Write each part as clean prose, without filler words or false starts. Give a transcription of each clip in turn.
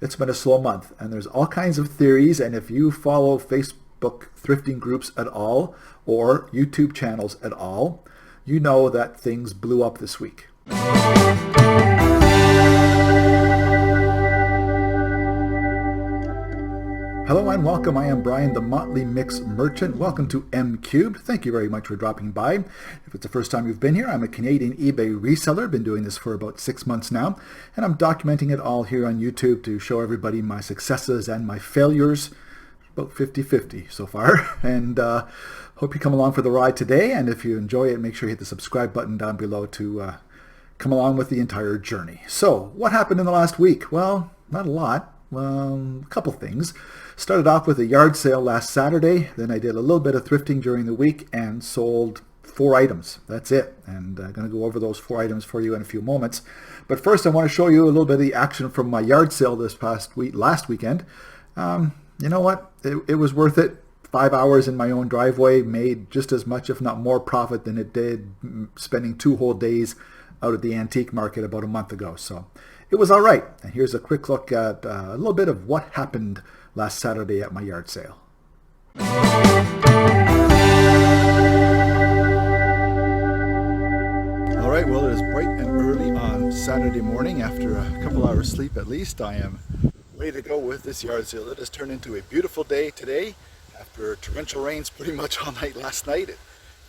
It's been a slow month, and there's all kinds of theories, and if you follow Facebook thrifting groups at all, or YouTube channels at all, you know that things blew up this week. Hello and welcome. I am Brian, the Motley Mix Merchant. Welcome to M Cubed. Thank you very much for dropping by. If it's the first time you've been here, I'm a Canadian eBay reseller. Been doing this for about 6 months now, and I'm documenting it all here on YouTube to show everybody my successes and my failures. About 50-50 so far, and hope you come along for the ride today. And if you enjoy it, make sure you hit the subscribe button down below to come along with the entire journey. So what happened in the last week? Well, not a lot. A couple things. Started off with a yard sale last Saturday. Then I did a little bit of thrifting during the week and sold 4 items. That's it. And I'm going to go over those 4 items for you in a few moments. But first I want to show you a little bit of the action from my yard sale last weekend. You know what? It was worth it. 5 hours in my own driveway, made just as much, if not more, profit than it did spending 2 whole days out at the antique market about a month ago. So it was all right. And here's a quick look at a little bit of what happened last Saturday at my yard sale. All right, well, it is bright and early on Saturday morning. After a couple hours sleep at least, I am ready to go with this yard sale. It has turned into a beautiful day today after torrential rains pretty much all night last night. It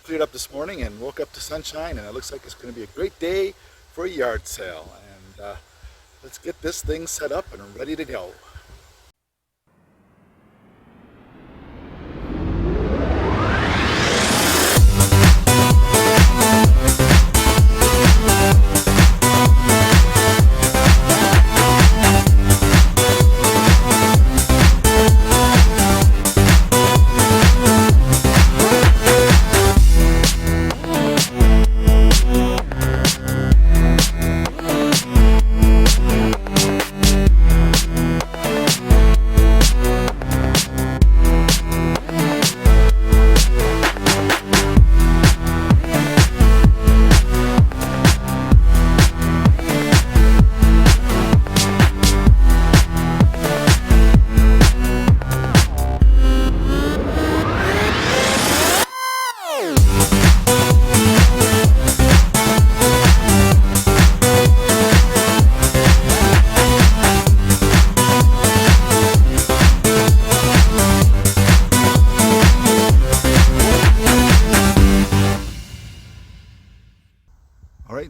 cleared up this morning and woke up to sunshine, and it looks like it's going to be a great day for a yard sale. And let's get this thing set up and ready to go.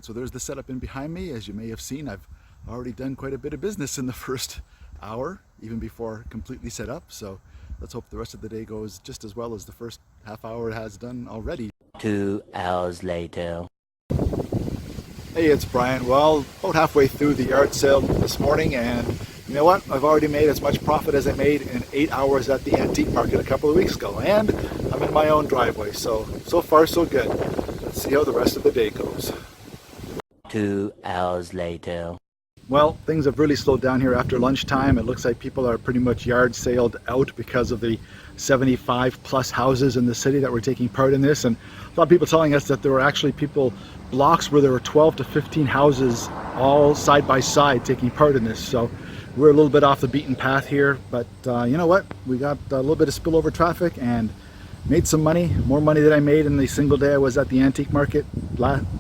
So there's the setup in behind me. As you may have seen, I've already done quite a bit of business in the first hour, even before completely set up. So let's hope the rest of the day goes just as well as the first half hour has done already. 2 hours later. Hey, it's Brian. Well, about halfway through the yard sale this morning, and you know what? I've already made as much profit as I made in 8 hours at the antique market a couple of weeks ago, and I'm in my own driveway. So far so good. Let's see how the rest of the day goes. 2 hours later. Well, things have really slowed down here after lunchtime. It looks like people are pretty much yard saled out because of the 75 plus houses in the city that were taking part in this. And a lot of people telling us that there were actually blocks where there were 12 to 15 houses all side by side taking part in this. So we're a little bit off the beaten path here, but you know what? We got a little bit of spillover traffic and made some money, more money than I made in the single day I was at the antique market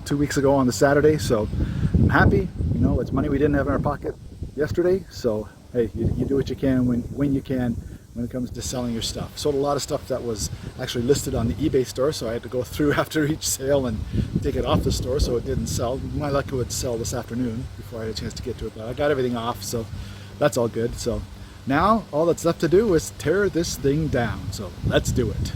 2 weeks ago on the Saturday. So I'm happy. You know, it's money we didn't have in our pocket yesterday. So hey, you do what you can when you can when it comes to selling your stuff. Sold a lot of stuff that was actually listed on the eBay store, so I had to go through after each sale and take it off the store so it didn't sell. My luck, it would sell this afternoon before I had a chance to get to it, but I got everything off, so that's all good. So now all that's left to do is tear this thing down. So let's do it.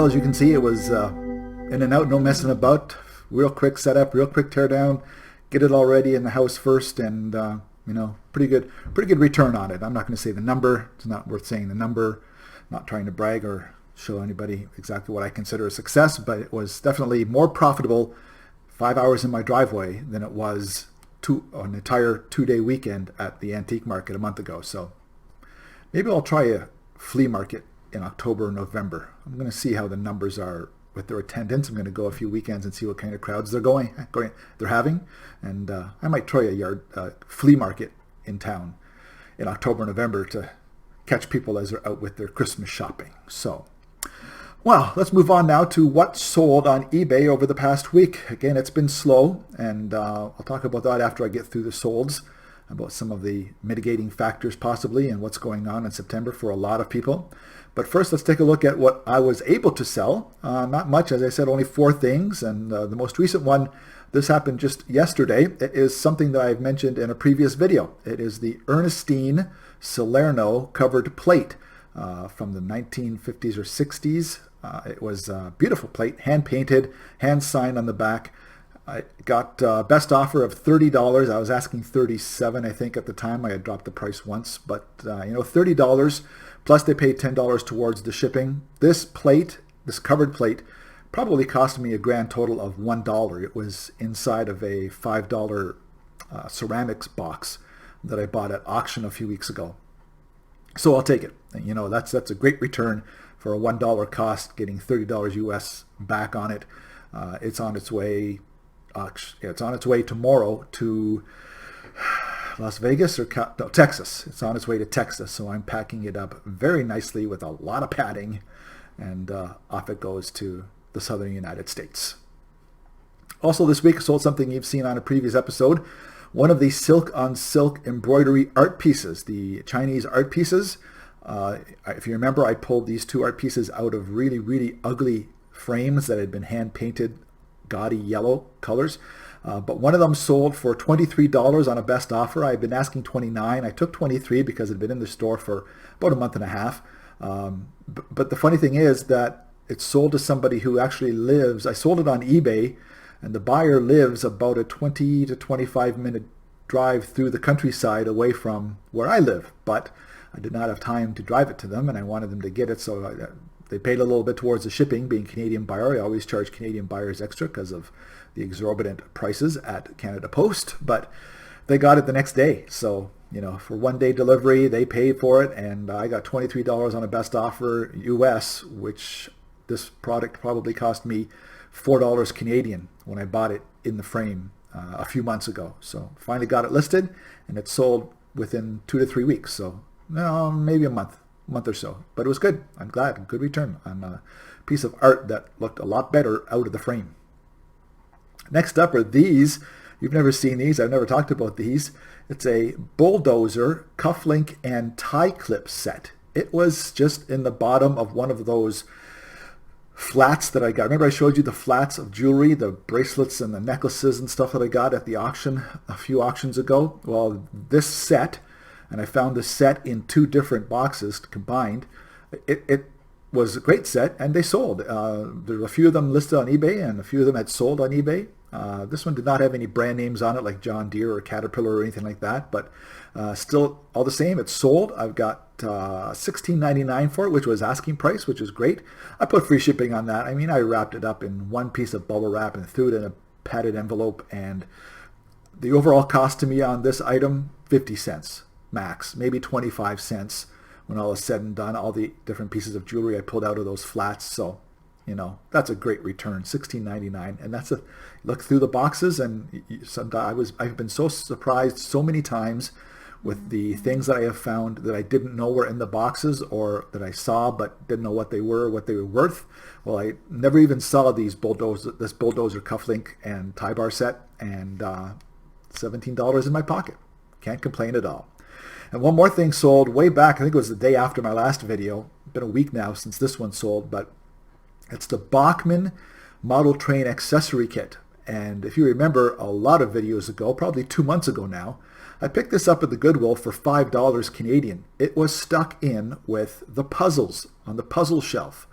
sale, as you can see, it was in and out, no messing about. Real quick setup, real quick tear down, get it all ready in the house first, and pretty good return on it. I'm not going to say the number. It's not worth saying the number. I'm not trying to brag or show anybody exactly what I consider a success, but it was definitely more profitable 5 hours in my driveway than it was an entire 2-day weekend at the antique market a month ago. So maybe I'll try a flea market in October or November. I'm going to see how the numbers are with their attendance. I'm going to go a few weekends and see what kind of crowds they're having, and I might try a flea market in town in October, November to catch people as they're out with their Christmas shopping. So, well, let's move on now to what sold on eBay over the past week. Again, it's been slow, and I'll talk about that after I get through the solds, about some of the mitigating factors possibly and what's going on in September for a lot of people. But first, let's take a look at what I was able to sell. Not much, as I said, only 4 things. And the most recent one, this happened just yesterday. It is something that I've mentioned in a previous video. It is the Ernestine Salerno covered plate from the 1950s or 60s. It was a beautiful plate, hand-painted, hand-signed on the back. I got best offer of $30. I was asking $37, I think, at the time. I had dropped the price once, but $30. Plus they paid $10 towards the shipping. This plate, this covered plate, probably cost me a grand total of $1. It was inside of a $5 ceramics box that I bought at auction a few weeks ago. So I'll take it. That's a great return for a $1 cost, getting $30 US back on it. It's on its way. It's on its way tomorrow to Las Vegas or Texas. It's on its way to Texas, so I'm packing it up very nicely with a lot of padding, and off it goes to the southern United States. Also this week I sold something you've seen on a previous episode, one of the silk on silk embroidery art pieces, the Chinese art pieces. If you remember, I pulled these 2 art pieces out of really, really ugly frames that had been hand painted gaudy yellow colors. But one of them sold for $23 on a best offer. I've been asking $29. I took $23 because it had been in the store for about a month and a half. But the funny thing is that it's sold to somebody who actually lives. I sold it on eBay, and the buyer lives about a 20 to 25 minute drive through the countryside away from where I live. But I did not have time to drive it to them, and I wanted them to get it, so they paid a little bit towards the shipping. Being a Canadian buyer, I always charge Canadian buyers extra because of the exorbitant prices at Canada Post, but they got it the next day. So, for 1-day delivery, they paid for it, and I got $23 on a best offer US, which this product probably cost me $4 Canadian when I bought it in the frame a few months ago. So finally got it listed, and it sold within 2 to 3 weeks. So maybe a month or so, but it was good. I'm glad. Good return on a piece of art that looked a lot better out of the frame. Next up are these. You've never seen these. I've never talked about these. It's a bulldozer cufflink and tie clip set. It was just in the bottom of one of those flats that I got. Remember I showed you the flats of jewelry, the bracelets and the necklaces and stuff that I got at the auction a few auctions ago? Well, this set, and I found this set in 2 different boxes combined. It was a great set, and they sold. There were a few of them listed on eBay, and a few of them had sold on eBay. This one did not have any brand names on it like John Deere or Caterpillar or anything like that, but still all the same, it's sold. I've got $16.99 for it, which was asking price, which is great. I put free shipping on that. I mean, I wrapped it up in 1 piece of bubble wrap and threw it in a padded envelope, and the overall cost to me on this item, 50 cents max, maybe 25 cents when all is said and done, all the different pieces of jewelry I pulled out of those flats. So, that's a great return, $16.99. And that's a look through the boxes, and I've been so surprised so many times with the things that I have found that I didn't know were in the boxes, or that I saw but didn't know what they were worth. Well, I never even saw this bulldozer cufflink and tie bar set, and $17 in my pocket. Can't complain at all. And one more thing sold way back, I think it was the day after my last video. It's been a week now since this one sold, but it's the Bachmann Model Train Accessory Kit. And if you remember a lot of videos ago, probably 2 months ago now, I picked this up at the Goodwill for $5 Canadian. It was stuck in with the puzzles on the puzzle shelf.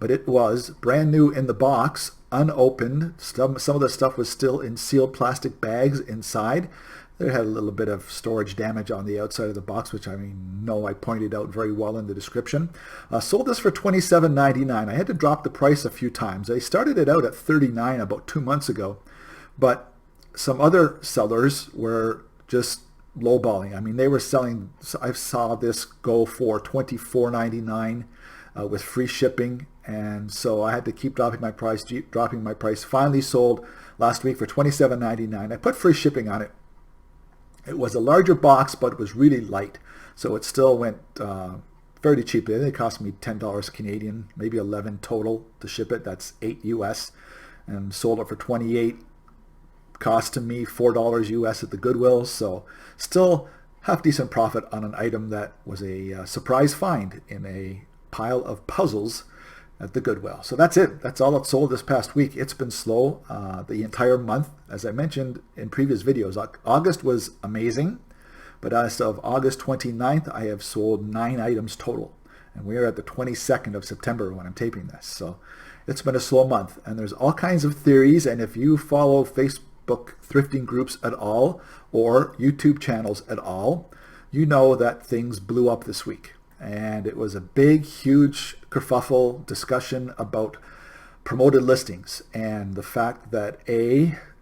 but it was brand new in the box, unopened. Some of the stuff was still in sealed plastic bags inside. There had a little bit of storage damage on the outside of the box, which I pointed out very well in the description. Sold this for $27.99. I had to drop the price a few times. I started it out at $39 about 2 months ago, but some other sellers were just lowballing. I mean, they were selling, I saw this go for $24.99 with free shipping, and so I had to keep dropping my price. Finally sold last week for $27.99. I put free shipping on it. It was a larger box, but it was really light, so it still went fairly cheaply. I think it cost me $10 Canadian, maybe $11 total to ship it. That's $8 US, and sold it for $28. Cost to me $4 US at the Goodwill, so still half decent profit on an item that was a surprise find in a pile of puzzles at the Goodwill. So that's it. That's all it sold this past week. It's been slow the entire month. As I mentioned in previous videos, August was amazing, but as of August 29th, I have sold 9 items total, and we are at the 22nd of September when I'm taping this. So it's been a slow month, and there's all kinds of theories, and if you follow Facebook thrifting groups at all or YouTube channels at all, you know that things blew up this week. And it was a big, huge kerfuffle discussion about promoted listings and the fact that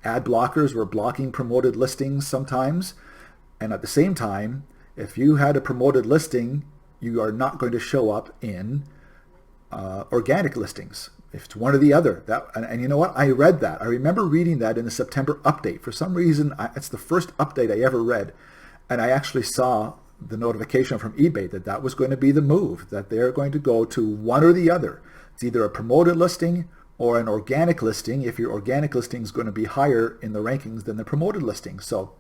ad blockers were blocking promoted listings sometimes, and at the same time, if you had a promoted listing, you are not going to show up in organic listings. If it's one or the other. And you know what? I read that. I remember reading that in the September update. For some reason, it's the first update I ever read, and I actually saw the notification from eBay that was going to be the move, that they're going to go to one or the other. It's either a promoted listing or an organic listing, if your organic listing is going to be higher in the rankings than the promoted listing. So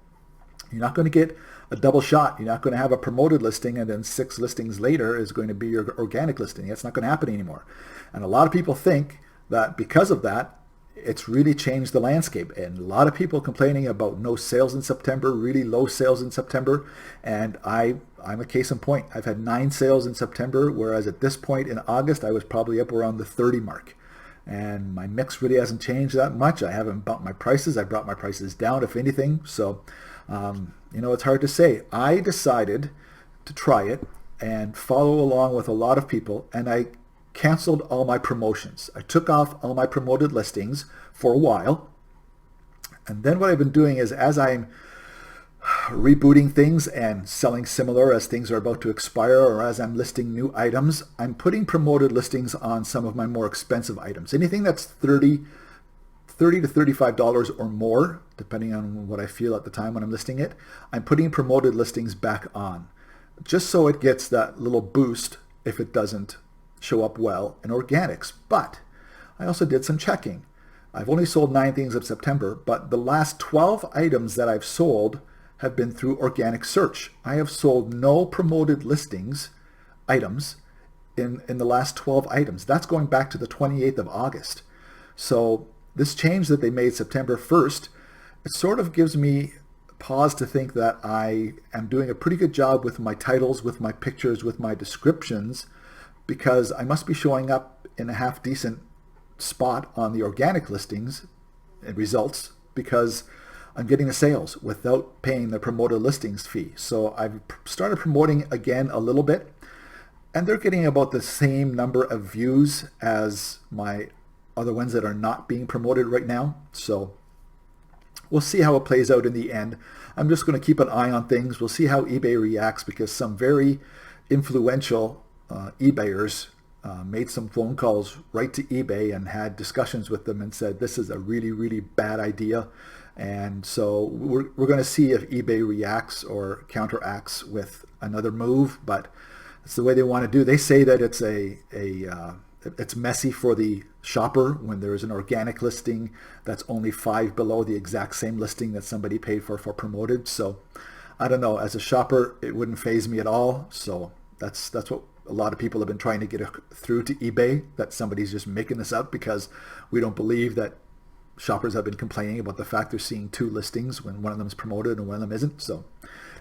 you're not going to get a double shot. You're not going to have a promoted listing and then 6 listings later is going to be your organic listing. That's not going to happen anymore. And a lot of people think that because of that, it's really changed the landscape. And a lot of people complaining about no sales in September, really low sales in September. And I'm a case in point. I've had 9 sales in September, whereas at this point in August, I was probably up around the 30 mark. And my mix really hasn't changed that much. I haven't bumped my prices. I brought my prices down, if anything. So, it's hard to say. I decided to try it and follow along with a lot of people, and I canceled all my promotions. I took off all my promoted listings for a while, and then what I've been doing is, as I'm rebooting things and selling similar as things are about to expire, or as I'm listing new items, I'm putting promoted listings on some of my more expensive items. Anything that's $30 to $35 or more, depending on what I feel at the time when I'm listing it, I'm putting promoted listings back on, just so it gets that little boost if it doesn't show up well in organics. But I also did some checking. I've only sold 9 things of September, but the last 12 items that I've sold have been through organic search. I have sold no promoted listings items in the last 12 items. That's going back to the 28th of August. So this change that they made September 1st, it sort of gives me pause to think that I am doing a pretty good job with my titles, with my pictures, with my descriptions, because I must be showing up in a half decent spot on the organic listings and results, because I'm getting the sales without paying the promoted listings fee. So I've started promoting again a little bit, and they're getting about the same number of views as my other ones that are not being promoted right now. So we'll see how it plays out in the end. I'm just going to keep an eye on things. We'll see how eBay reacts, because some very influential eBayers made some phone calls right to eBay and had discussions with them and said, this is a really, really bad idea. And so we're going to see if eBay reacts or counteracts with another move, but it's the way they want to do. They say that it's it's messy for the shopper when there is an organic listing that's only 5 below the exact same listing that somebody paid for promoted. So I don't know. As a shopper, it wouldn't faze me at all. So that's what a lot of people have been trying to get through to eBay, that somebody's just making this up because we don't believe that shoppers have been complaining about the fact they're seeing 2 listings when one of them is promoted and one of them isn't. So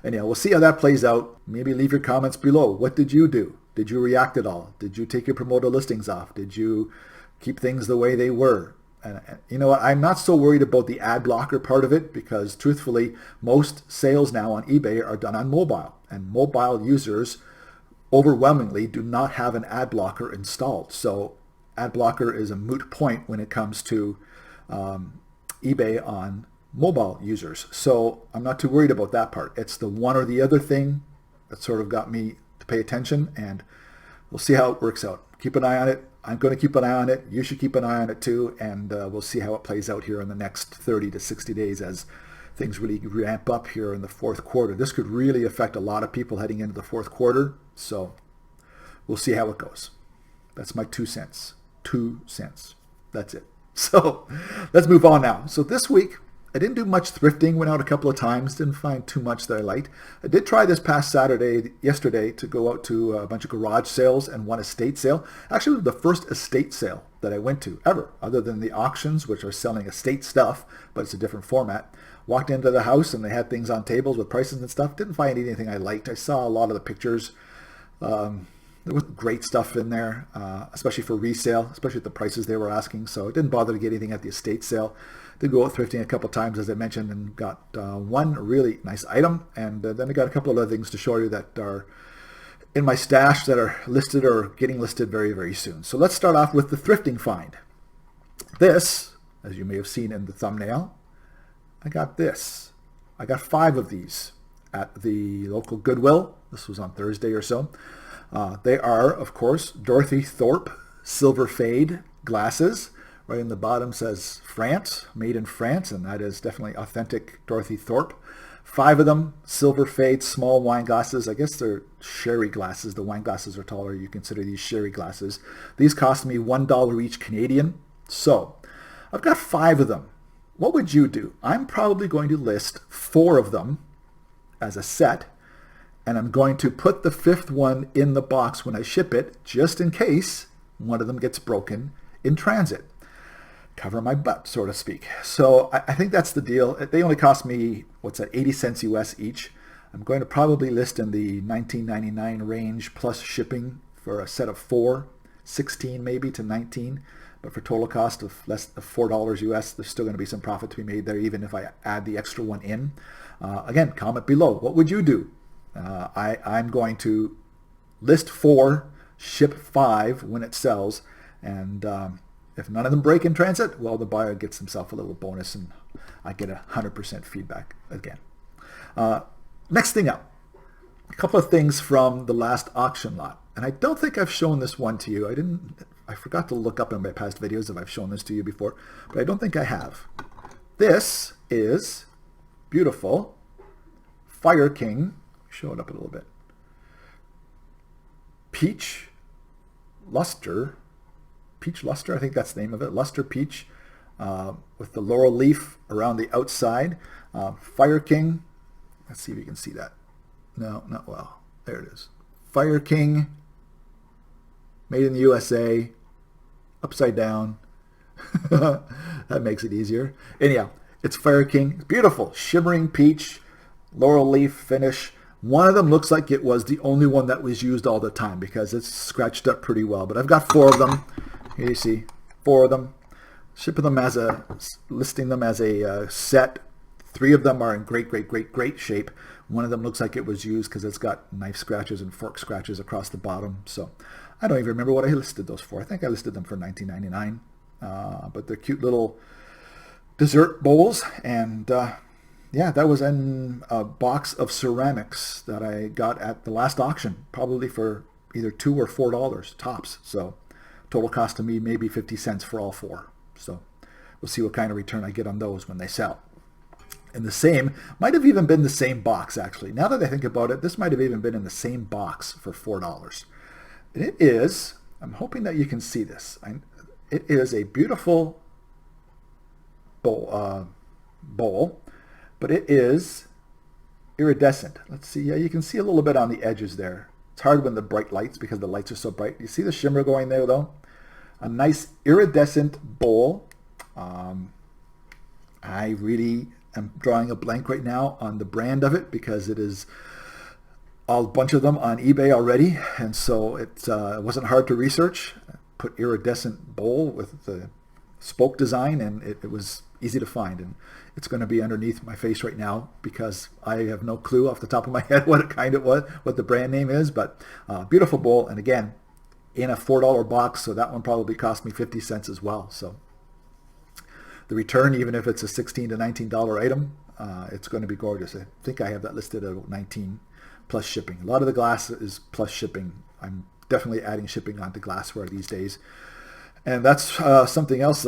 anyhow, we'll see how that plays out. Maybe leave your comments below. What did you do? Did you react at all? Did you take your promoted listings off? Did you keep things the way they were? And you know what? I'm not so worried about the ad blocker part of it because truthfully, most sales now on eBay are done on mobile, and mobile users overwhelmingly do not have an ad blocker installed. So ad blocker is a moot point when it comes to eBay on mobile users. So I'm not too worried about that part. It's the one or the other thing that sort of got me to pay attention, and we'll see how it works out. Keep an eye on it. I'm going to keep an eye on it. You should keep an eye on it too, and we'll see how it plays out here in the next 30 to 60 days as things really ramp up here in the fourth quarter. This could really affect a lot of people heading into the fourth quarter, so we'll see how it goes. That's my 2 cents. 2 cents. That's it. So let's move on now. So this week, I didn't do much thrifting, went out a couple of times, didn't find too much that I liked. I did try this past yesterday, to go out to a bunch of garage sales and one estate sale. Actually, it was the first estate sale that I went to ever, other than the auctions, which are selling estate stuff, but it's a different format. Walked into the house and they had things on tables with prices and stuff. Didn't find anything I liked. I saw a lot of the pictures. There was great stuff in there, especially for resale, especially at the prices they were asking. So it didn't bother to get anything at the estate sale. Did go out thrifting a couple times, as I mentioned, and got one really nice item. And then I got a couple of other things to show you that are in my stash that are listed or getting listed very, very soon. So let's start off with the thrifting find. This, as you may have seen in the thumbnail, I got this. I got 5 of these at the local Goodwill. This was on Thursday or so. They are, of course, Dorothy Thorpe Silver Fade glasses. Right in the bottom says France, made in France, and that is definitely authentic Dorothy Thorpe. 5 of them, silver fade, small wine glasses. I guess they're sherry glasses. The wine glasses are taller. You consider these sherry glasses. These cost me $1 each Canadian. So I've got 5 of them. What would you do? I'm probably going to list 4 of them as a set, and I'm going to put the 5th one in the box when I ship it, just in case one of them gets broken in transit. Cover my butt, so to speak. So I think that's the deal. They only cost me, 80 cents US each. I'm going to probably list in the $19.99 range plus shipping for a set of 4, 16 maybe to 19. But for total cost of less than $4 US, there's still going to be some profit to be made there, even if I add the extra one in. Again, comment below. What would you do? I'm going to list 4, ship 5 when it sells, and if none of them break in transit, well, the buyer gets himself a little bonus, and I get 100% feedback again. Next thing up, a couple of things from the last auction lot, and I don't think I've shown this one to you. I forgot to look up in my past videos if I've shown this to you before, but I don't think I have. This is beautiful Fire King. Show it up a little bit. Peach Luster, I think that's the name of it. Luster Peach with the laurel leaf around the outside. Fire King. Let's see if you can see that. No, not well. There it is. Fire King, made in the USA, upside down. That makes it easier. Anyhow, it's Fire King. It's beautiful. Shimmering peach, laurel leaf finish. One of them looks like it was the only one that was used all the time because it's scratched up pretty well. But I've got 4 of them. Here you see 4 of them. Listing them as a set. 3 of them are in great shape. One of them looks like it was used because it's got knife scratches and fork scratches across the bottom. So I don't even remember what I listed those for. I think I listed them for $19.99. But they're cute little dessert bowls, and yeah, that was in a box of ceramics that I got at the last auction, probably for either $2 or $4 tops. So total cost to me maybe 50 cents for all 4. So we'll see what kind of return I get on those when they sell. And the same, might have even been the same box actually. Now that I think about it, this might have even been in the same box for $4. And it is, I'm hoping that you can see this. It is a beautiful bowl, but it is iridescent. Let's see, yeah, you can see a little bit on the edges there. It's hard when the bright lights, because the lights are so bright. You see the shimmer going there though? A nice iridescent bowl. I really am drawing a blank right now on the brand of it because it is a bunch of them on eBay already, and so it wasn't hard to research. I put iridescent bowl with the spoke design, and it was easy to find. And it's going to be underneath my face right now because I have no clue off the top of my head what kind it was, what the brand name is. But beautiful bowl, and again, in a $4 box, so that one probably cost me 50 cents as well. So the return, even if it's a $16 to $19 item, it's going to be gorgeous. I think I have that listed at about 19 plus shipping. A lot of the glass is plus shipping. I'm definitely adding shipping onto glassware these days. And that's something else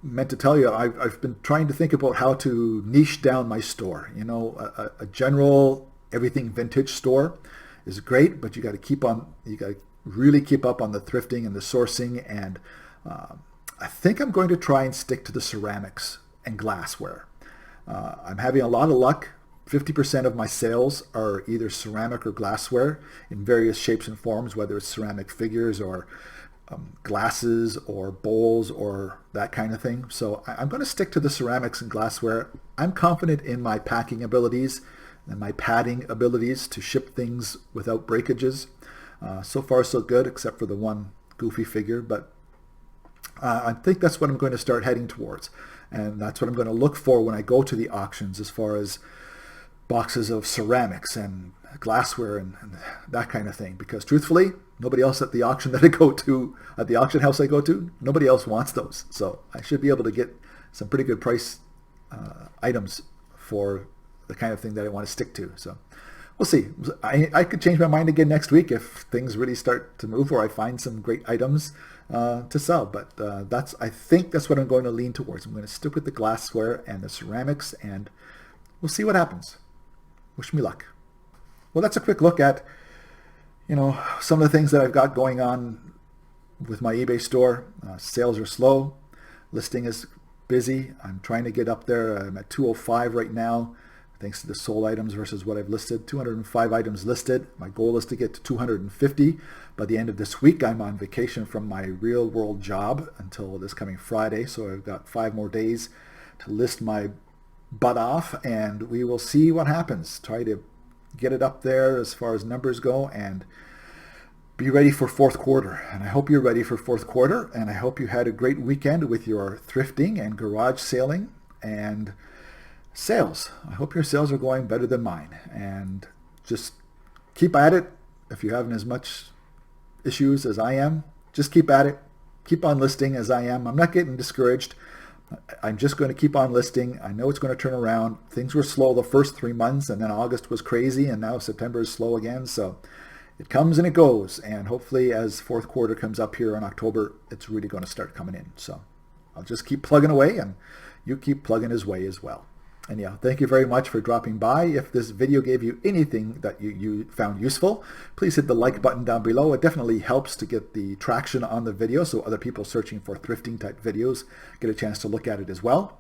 meant to tell you. I've been trying to think about how to niche down my store. You know, a general everything vintage store is great, but you got to really keep up on the thrifting and the sourcing. And I think I'm going to try and stick to the ceramics and glassware. I'm having a lot of luck. 50% of my sales are either ceramic or glassware in various shapes and forms, whether it's ceramic figures or glasses or bowls or that kind of thing. So I'm going to stick to the ceramics and glassware. I'm confident in my packing abilities and my padding abilities to ship things without breakages. So far so good, except for the one goofy figure, but I think that's what I'm going to start heading towards. And that's what I'm going to look for when I go to the auctions, as far as boxes of ceramics and glassware and that kind of thing. Because truthfully, nobody else at the auction that I go to, at the auction house I go to, nobody else wants those. So I should be able to get some pretty good price items for the kind of thing that I want to stick to. So we'll see. I could change my mind again next week if things really start to move, or I find some great items to sell. But I think that's what I'm going to lean towards. I'm going to stick with the glassware and the ceramics, and we'll see what happens. Wish me luck. Well, that's a quick look at, you know, some of the things that I've got going on with my eBay store. Sales are slow. Listing is busy. I'm trying to get up there. I'm at 205 right now, thanks to the sold items versus what I've listed. 205 items listed. My goal is to get to 250 by the end of this week. I'm on vacation from my real world job until this coming Friday, so I've got 5 more days to list my butt off, and we will see what happens. Try to get it up there as far as numbers go and be ready for fourth quarter. And I hope you're ready for fourth quarter, and I hope you had a great weekend with your thrifting and garage sailing and sales. I hope your sales are going better than mine, and just keep at it. If you're having as much issues as I am, just keep at it. Keep on listing as I am. I'm not getting discouraged. I'm just going to keep on listing. I know it's going to turn around. Things were slow the first 3 months, and then August was crazy, and now September is slow again. So it comes and it goes, and hopefully as fourth quarter comes up here in October, it's really going to start coming in. So I'll just keep plugging away, and you keep plugging his way as well. And yeah, thank you very much for dropping by. If this video gave you anything that you found useful, please hit the like button down below. It definitely helps to get the traction on the video, so other people searching for thrifting type videos get a chance to look at it as well.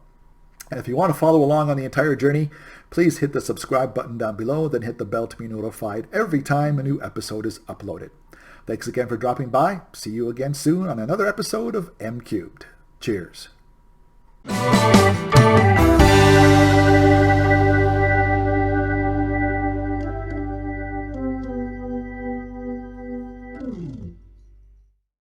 And if you want to follow along on the entire journey, please hit the subscribe button down below, then hit the bell to be notified every time a new episode is uploaded. Thanks again for dropping by. See you again soon on another episode of M Cubed. Cheers.